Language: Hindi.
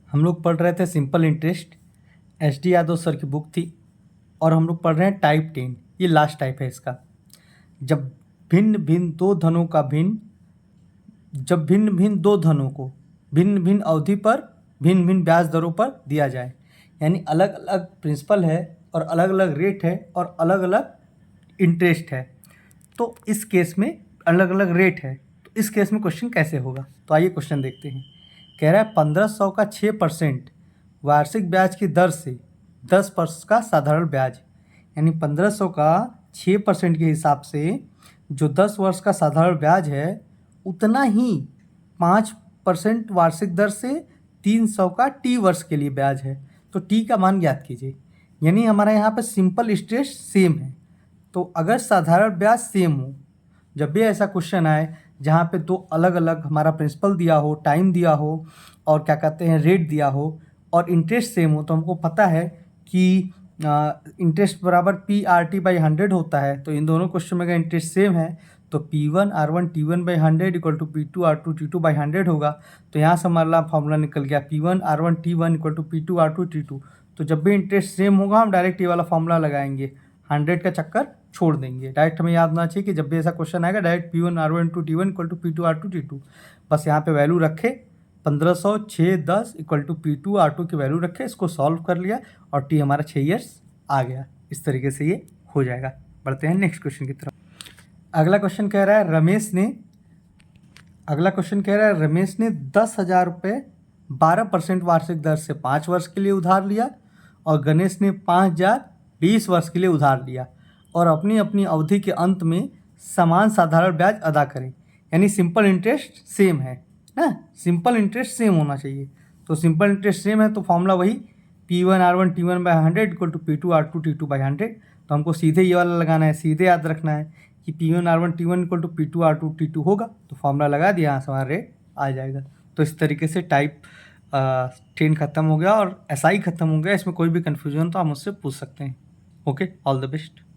हम लोग पढ़ रहे थे simple interest, SD Yadav sir की बुक थी, और हम लोग पढ़ रहे हैं टाइप 10। ये लास्ट टाइप है इसका। जब भिन्न भिन्न दो धनों को भिन्न भिन्न अवधि पर भिन्न भिन्न ब्याज दरों पर दिया जाए, यानी अलग अलग प्रिंसिपल है और अलग अलग रेट है और अलग अलग इंटरेस्ट है, तो इस केस में अलग अलग रेट है, तो इस केस में क्वेश्चन कैसे होगा। तो आइए क्वेश्चन देखते हैं। कह रहा है 1500 का 6% वार्षिक ब्याज की दर से 10 वर्ष का साधारण ब्याज, यानी 1500 का 6% के हिसाब से जो 10 वर्ष का साधारण ब्याज है उतना ही 5% वार्षिक दर से 300 का टी वर्ष के लिए ब्याज है। तो टी का मान ज्ञात कीजिए, यानी हमारे यहाँ पे सिंपल इंटरेस्ट सेम है। तो अगर साधारण ब्याज सेम हो, जब भी ऐसा क्वेश्चन आए जहाँ पे दो अलग अलग हमारा प्रिंसिपल दिया हो, टाइम दिया हो और क्या कहते हैं रेट दिया हो और इंटरेस्ट सेम हो, तो हमको पता है कि इंटरेस्ट बराबर PRT/100 होता है। तो इन दोनों क्वेश्चन में अगर इंटरेस्ट सेम है तो P1R1T1/100 इक्वल टू P2R2T2/100 होगा। तो यहाँ से हमारा फॉर्मूला निकल गया P1R1T1 इक्वल टू P2R2T2। तो जब भी इंटरेस्ट सेम होगा हम डायरेक्ट ये वाला फॉर्मूला लगाएंगे, 100 का चक्कर छोड़ देंगे। डायरेक्ट हमें याद होना चाहिए कि जब भी ऐसा क्वेश्चन आएगा direct P1R1T1 equal to P2R2T2। बस यहाँ पे वैल्यू रखे 1500 6 10 इक्वल टू P2R2 की वैल्यू रखे, इसको सॉल्व कर लिया और टी हमारा 6 ईयर्स आ गया। इस तरीके से ये हो जाएगा। बढ़ते हैं नेक्स्ट क्वेश्चन की तरफ। अगला क्वेश्चन कह रहा है रमेश ने 10,000 रुपये 12% वार्षिक दर से 5 वर्ष के लिए उधार लिया और गणेश ने 5,000 20 वर्ष के लिए उधार लिया और अपनी अपनी अवधि के अंत में समान साधारण ब्याज अदा करें, यानी सिंपल इंटरेस्ट सेम है ना। सिंपल इंटरेस्ट सेम होना चाहिए। तो सिंपल इंटरेस्ट सेम है तो फॉर्मूला वही P1R1T1/100 इक्वल टू P2R2T2/100। तो हमको सीधे ये वाला लगाना है, सीधे याद रखना है कि P1R1T1 इक्वल टू P2R2T2 होगा। तो फॉर्मूला लगा दिया, यहाँ से हमारा रेट आ जाएगा। तो इस तरीके से टाइप 10 ख़त्म हो गया और SI ख़त्म हो गया। इसमें कोई भी कन्फ्यूजन तो आप मुझसे पूछ सकते हैं। Okay, all the best.